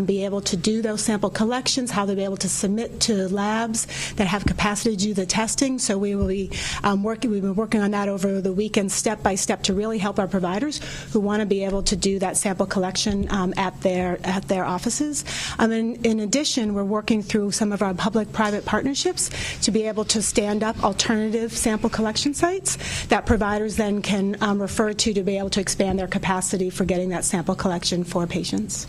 be able to do those sample collections, how they'll be able to submit to labs that have capacity to do the testing. So we will be we've been working on that over the weekend step by step to really help our providers who want to be able to do that sample collection at their offices. In addition, we're working through some of our public-private partnerships to be able to stand up alternative sample collection sites that providers then can refer to be able to expand their capacity for getting that sample collection for patients.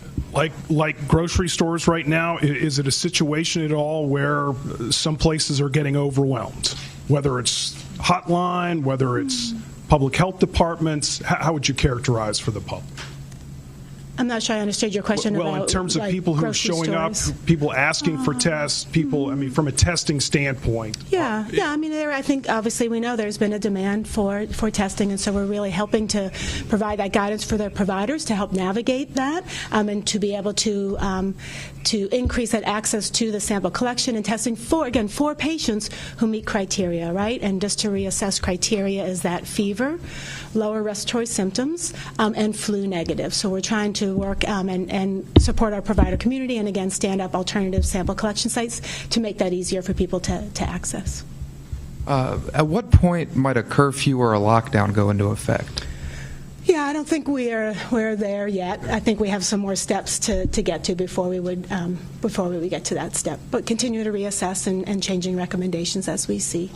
Like grocery stores right now, is it a situation at all where some places are getting overwhelmed? Whether it's hotline, whether it's public health departments, how would you characterize for the public? I'm not sure I understood your question about. Well, in terms of people who are showing stores. up, people asking for tests, people, I mean, from a testing standpoint. Yeah. I mean, I think obviously we know there's been a demand for testing, and so we're really helping to provide that guidance for their providers to help navigate that and to be able to increase that access to the sample collection and testing for patients who meet criteria, right? And just to reassess criteria is that fever, lower respiratory symptoms, and flu negative. So we're trying to work and support our provider community and, again, stand up alternative sample collection sites to make that easier for people to access. At what point might a curfew or a lockdown go into effect? Yeah, I don't think we're there yet. I think we have some more steps to get to before we would get to that step. But continue to reassess and changing recommendations as we see.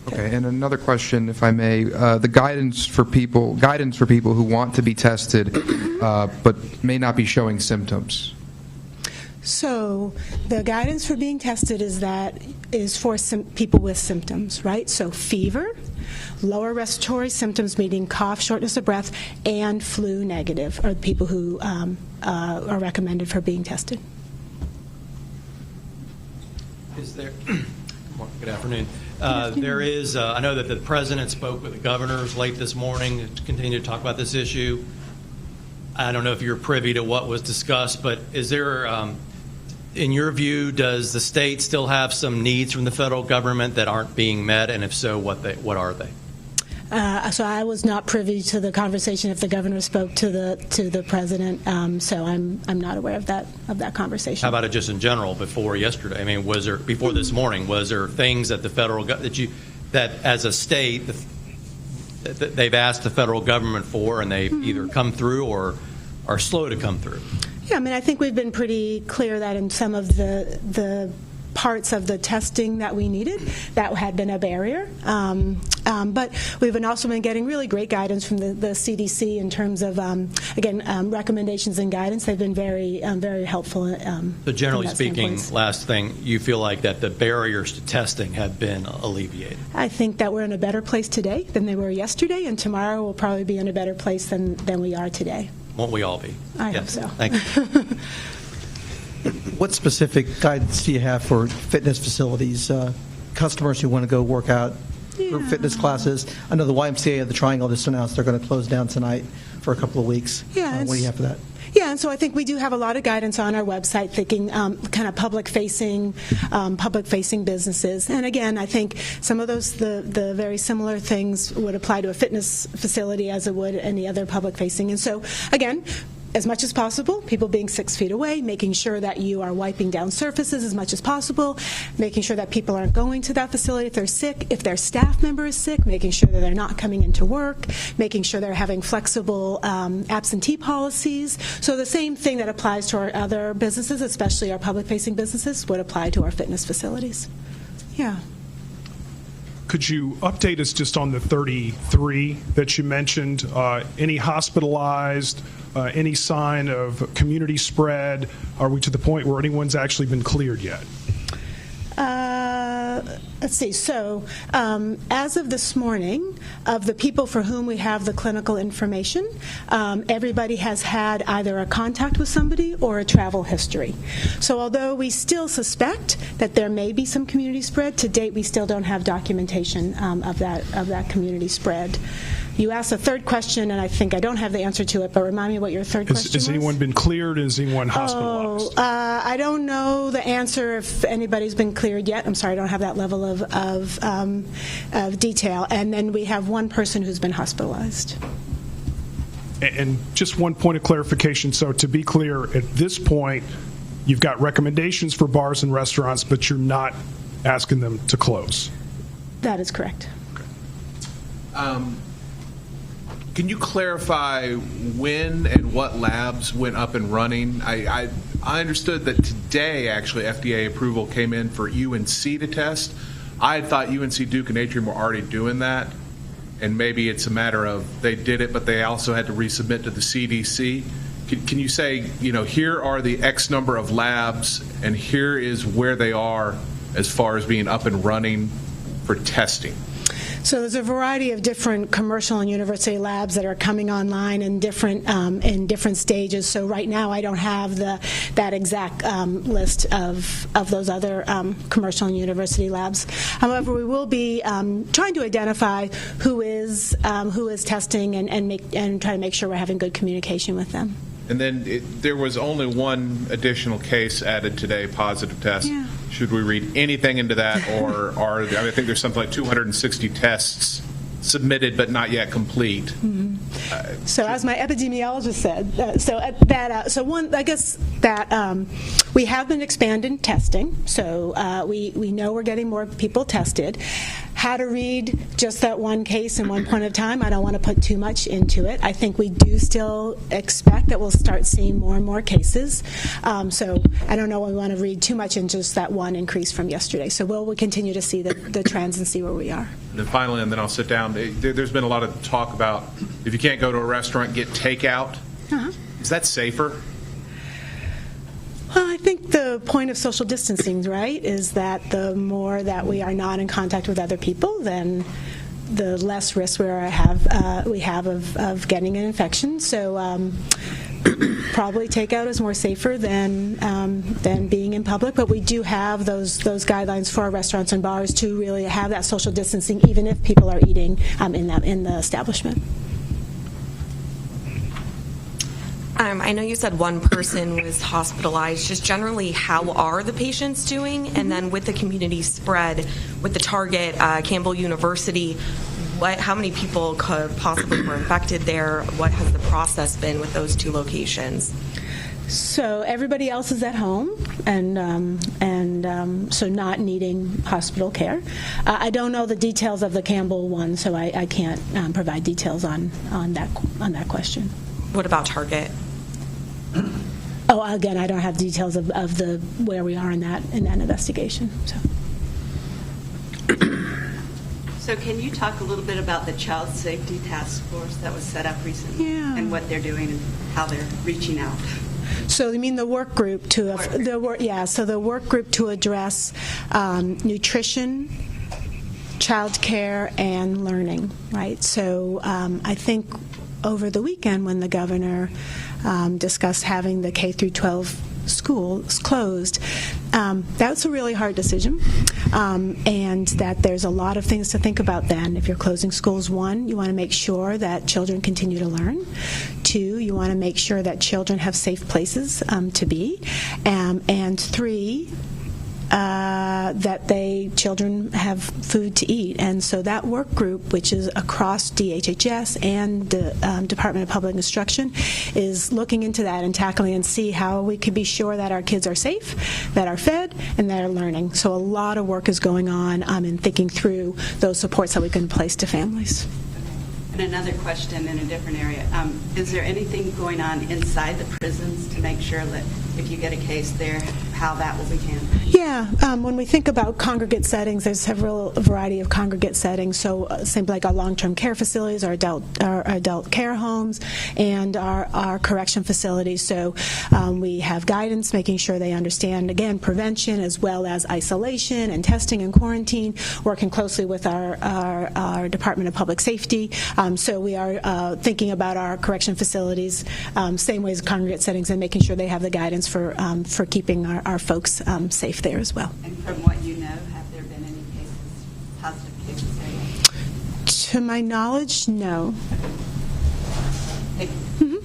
Okay, and another question, if I may, the guidance for people who want to be tested but may not be showing symptoms. So the guidance for being tested is for people with symptoms, right? So fever, lower respiratory symptoms, meaning cough, shortness of breath, and flu negative are the people who are recommended for being tested. Is there? Good afternoon. There is, I know that the President spoke with the governors late this morning to continue to talk about this issue. I don't know if you're privy to what was discussed, but is there, in your view, does the state still have some needs from the federal government that aren't being met, and if so, what are they? So I was not privy to the conversation if the governor spoke to the president. So I'm not aware of that conversation. How about it just in general before yesterday? I mean, was there before this morning? Was there things that the federal that as a state that they've asked the federal government for, and they've either come through or are slow to come through? Yeah, I mean, I think we've been pretty clear that in some of the parts of the testing that we needed, that had been a barrier. But we've also been getting really great guidance from the CDC in terms of, recommendations and guidance. They've been very helpful. So generally speaking, last thing, you feel like that the barriers to testing have been alleviated? I think that we're in a better place today than they were yesterday, and tomorrow we'll probably be in a better place than we are today. Won't we all be? I hope so. Thank you. What specific guidance do you have for fitness facilities, customers who want to go work out, group fitness classes? I know the YMCA of the Triangle just announced they're going to close down tonight for a couple of weeks. Yeah, what do you have for that? Yeah, and so I think we do have a lot of guidance on our website, thinking kind of public-facing businesses. And again, I think some of those, the very similar things would apply to a fitness facility as it would any other public-facing. And so, again, as much as possible, people being 6 feet away, making sure that you are wiping down surfaces as much as possible, making sure that people aren't going to that facility if they're sick, if their staff member is sick, making sure that they're not coming into work, making sure they're having flexible absentee policies. So the same thing that applies to our other businesses, especially our public-facing businesses, would apply to our fitness facilities. Yeah. Could you update us just on the 33 that you mentioned? Any hospitalized? Any sign of community spread? Are we to the point where anyone's actually been cleared yet? Let's see. So as of this morning, of the people for whom we have the clinical information, everybody has had either a contact with somebody or a travel history. So although we still suspect that there may be some community spread, to date we still don't have documentation of that community spread. You asked a third question, and I think I don't have the answer to it, but remind me what your third question was. Has anyone been cleared? Is anyone hospitalized? I don't know the answer if anybody's been cleared yet. I'm sorry, I don't have that level of detail. And then we have one person who's been hospitalized. And just one point of clarification. So to be clear, at this point, you've got recommendations for bars and restaurants, but you're not asking them to close. That is correct. Can you clarify when and what labs went up and running? I understood that today, actually, FDA approval came in for UNC to test. I had thought UNC Duke and Atrium were already doing that, and maybe it's a matter of they did it, but they also had to resubmit to the CDC. Can you say, here are the X number of labs, and here is where they are as far as being up and running for testing? So there's a variety of different commercial and university labs that are coming online in different stages. So right now I don't have that exact list of those other commercial and university labs. However, we will be trying to identify who is testing and try to make sure we're having good communication with them. And then there was only one additional case added today, positive test. Yeah. Should we read anything into that, or I think there's something like 260 tests submitted but not yet complete? Mm-hmm. So as my epidemiologist said, we have been expanding testing. So we know we're getting more people tested. How to read just that one case in one point of time, I don't want to put too much into it. I think we do still expect that we'll start seeing more and more cases. So I don't know if we want to read too much in just that one increase from yesterday. So we'll continue to see the trends and see where we are. And then finally, and then I'll sit down, there's been a lot of talk about if you can't go to a restaurant, get takeout. Uh-huh. Is that safer? Well, I think the point of social distancing, right, is that the more that we are not in contact with other people, then the less risk we have of getting an infection. So probably takeout is more safer than being in public. But we do have those guidelines for our restaurants and bars to really have that social distancing, even if people are eating in the establishment. I know you said one person was hospitalized. Just generally, how are the patients doing? And then with the community spread, with the target, Campbell University, how many people could possibly were infected there? What has the process been with those two locations? So everybody else is at home, and so not needing hospital care. I don't know the details of the Campbell one, so I can't provide details on that question. What about Target? Oh, again, I don't have details of the where we are in that investigation. So can you talk a little bit about the Child Safety Task Force that was set up recently? Yeah. And what they're doing and how they're reaching out? So you mean the work group the work group to address nutrition, child care, and learning, right? So I think over the weekend when the governor discussed having the K through 12 schools closed, that's a really hard decision, and that there's a lot of things to think about then. If you're closing schools, one, you want to make sure that children continue to learn. Two, you want to make sure that children have safe places to be. And three, that children have food to eat. And so that work group, which is across DHHS and the Department of Public Instruction, is looking into that and tackling and see how we could be sure that our kids are safe, that are fed, and that are learning. So a lot of work is going on in thinking through those supports that we can place to families. And another question in a different area. Is there anything going on inside the prisons to make sure that if you get a case there, how that will be handled? Yeah, when we think about congregate settings, there's a variety of congregate settings. So same like our long-term care facilities, our adult care homes, and our correction facilities. So we have guidance, making sure they understand, again, prevention as well as isolation and testing and quarantine, working closely with our Department of Public Safety. So we are thinking about our correction facilities, same way as congregate settings, and making sure they have the guidance for keeping our folks safe there as well. And from what you know, have there been any cases, positive cases there? To my knowledge, no. Thank you.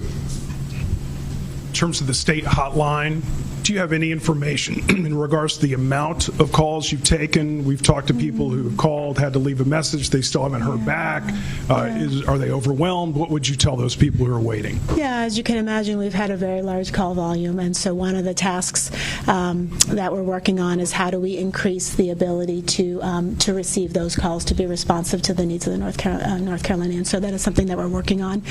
In terms of the state hotline, Do you have any information in regards to the amount of calls you've taken? We've talked to people who have called, had to leave a message, they still haven't heard back. Are they overwhelmed? What would you tell those people who are waiting? Yeah, as you can imagine, we've had a very large call volume, and so one of the tasks that we're working on is how do we increase the ability to receive those calls, to be responsive to the needs of the North Carolinians. So that is something that we're working on.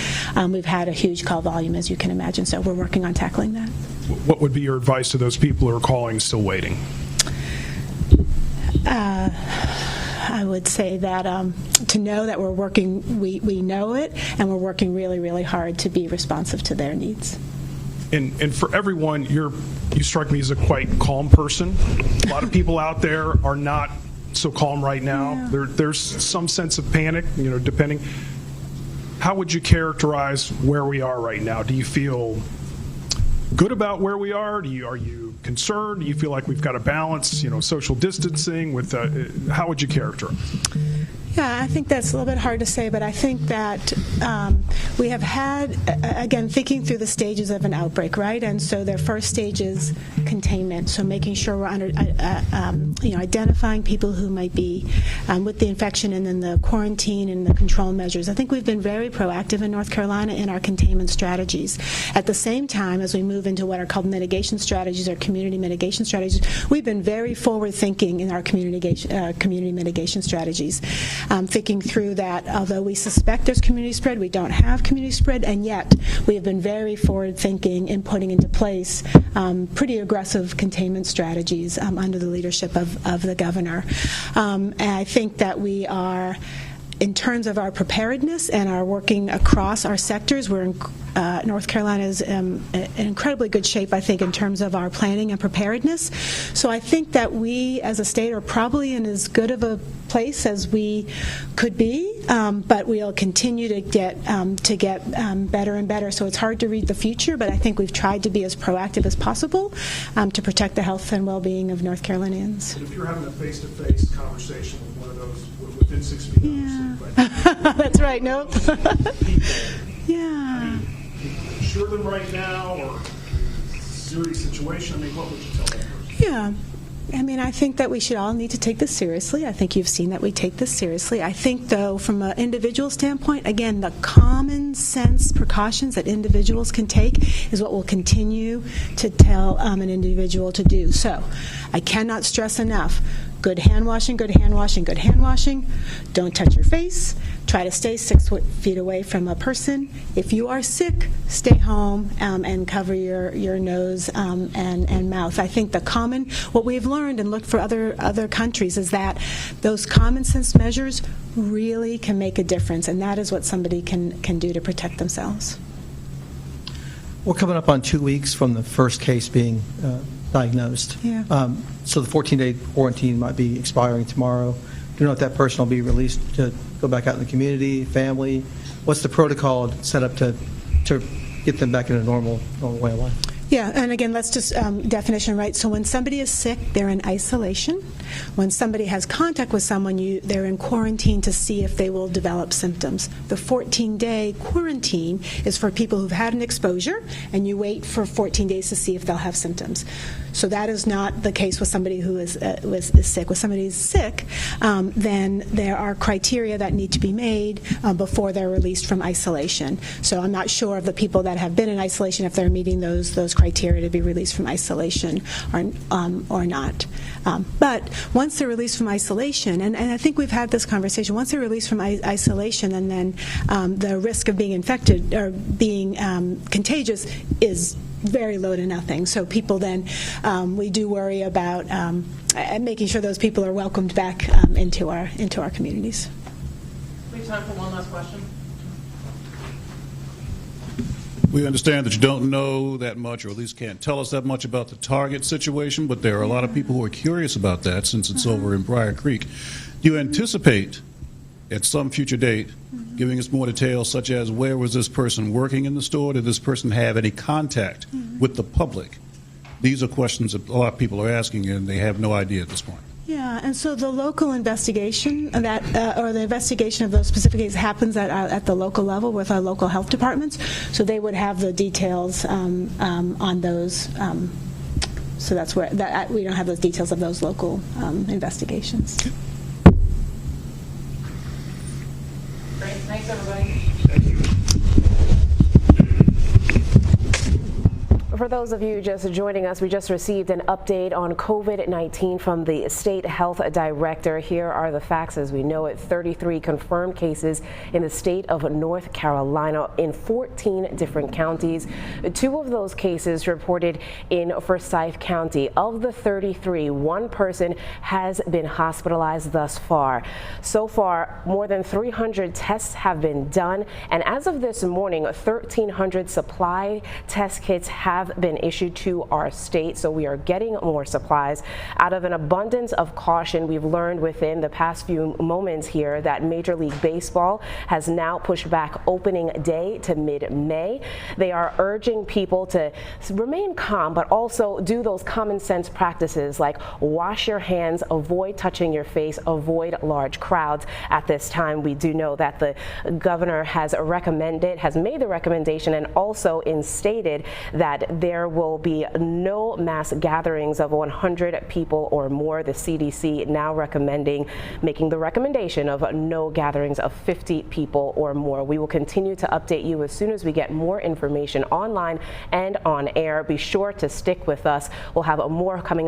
We've had a huge call volume, as you can imagine, so we're working on tackling that. What would be your advice to those people who are calling still waiting? I would say that to know that we're working, we know it, and we're working really, really hard to be responsive to their needs. And for everyone, you strike me as a quite calm person. A lot of people out there are not so calm right now. Yeah. There's some sense of panic, depending. How would you characterize where we are right now? Do you feel good about where we are? Are you concerned? Do you feel like we've got a balance, social distancing? How would you characterize it? Yeah, I think that's a little bit hard to say, but I think that we have had, again, thinking through the stages of an outbreak, right? And so their first stage is containment, so making sure we're identifying people who might be with the infection, and then the quarantine and the control measures. I think we've been very proactive in North Carolina in our containment strategies. At the same time, as we move into what are called mitigation strategies or community mitigation strategies, we've been very forward-thinking in our community mitigation strategies. Thinking through that, although we suspect there's community spread, we don't have community spread, and yet we have been very forward-thinking in putting into place pretty aggressive containment strategies under the leadership of the governor. And I think that we are, in terms of our preparedness and our working across our sectors, North Carolina is in incredibly good shape, I think, in terms of our planning and preparedness. So I think that we, as a state, are probably in as good of a place as we could be, but we'll continue to get better and better. So it's hard to read the future, but I think we've tried to be as proactive as possible to protect the health and well-being of North Carolinians. But if you're having a face-to-face conversation with one of those within 6 feet, That's right. Nope. Yeah. Insure them right now, or serious situation? What would you tell that person? Yeah. I think that we should all need to take this seriously. I think you've seen that we take this seriously. I think, though, from an individual standpoint, again, the common sense precautions that individuals can take is what we'll continue to tell an individual to do. So I cannot stress enough, good hand washing, good hand washing, good hand washing. Don't touch your face. Try to stay 6 feet away from a person. If you are sick, stay home and cover your nose and mouth. I think what we've learned and looked for other countries is that those common sense measures really can make a difference, and that is what somebody can do to protect themselves. We're coming up on 2 weeks from the first case being diagnosed. Yeah. So the 14-day quarantine might be expiring tomorrow. Do you know if that person will be released to go back out in the community, family? What's the protocol set up to get them back in a normal way of life? Yeah, and again, let's just definition, right? So when somebody is sick, they're in isolation. When somebody has contact with someone, they're in quarantine to see if they will develop symptoms. The 14-day quarantine is for people who've had an exposure, and you wait for 14 days to see if they'll have symptoms. So that is not the case with somebody who is sick. With somebody who's sick, then there are criteria that need to be made before they're released from isolation. So I'm not sure of the people that have been in isolation if they're meeting those criteria to be released from isolation or not. But once they're released from isolation, and I think we've had this conversation, once they're released from isolation, and then the risk of being infected or being contagious is very low to nothing. So people then, we do worry about making sure those people are welcomed back into our communities. We have time for one last question. We understand that you don't know that much, or at least can't tell us that much about the Target situation, but there are a lot of people who are curious about that since it's over in Briar Creek. Do you anticipate at some future date giving us more details, such as where was this person working in the store? Did this person have any contact with the public? These are questions that a lot of people are asking, and they have no idea at this point. Yeah, and so the local investigation or the investigation of those specific cases happens at the local level with our local health departments. So they would have the details on those So that's where we don't have those details of those local investigations. Great, thanks, everybody. For those of you just joining us, we just received an update on COVID-19 from the state health director. Here are the facts as we know it. 33 confirmed cases in the state of North Carolina in 14 different counties. 2 of those cases reported in Forsyth County. Of the 33, 1 person has been hospitalized thus far. So far, more than 300 tests have been done, and as of this morning, 1,300 supply test kits have been issued to our state, so we are getting more supplies. Out of an abundance of caution, we've learned within the past few moments here that Major League Baseball has now pushed back opening day to mid-May. They are urging people to remain calm, but also do those common sense practices like wash your hands, avoid touching your face, avoid large crowds. At this time, we do know that the governor has made the recommendation and also instated that there will be no mass gatherings of 100 people or more. The CDC now making the recommendation of no gatherings of 50 people or more. We will continue to update you as soon as we get more information online and on air. Be sure to stick with us. We'll have more coming up.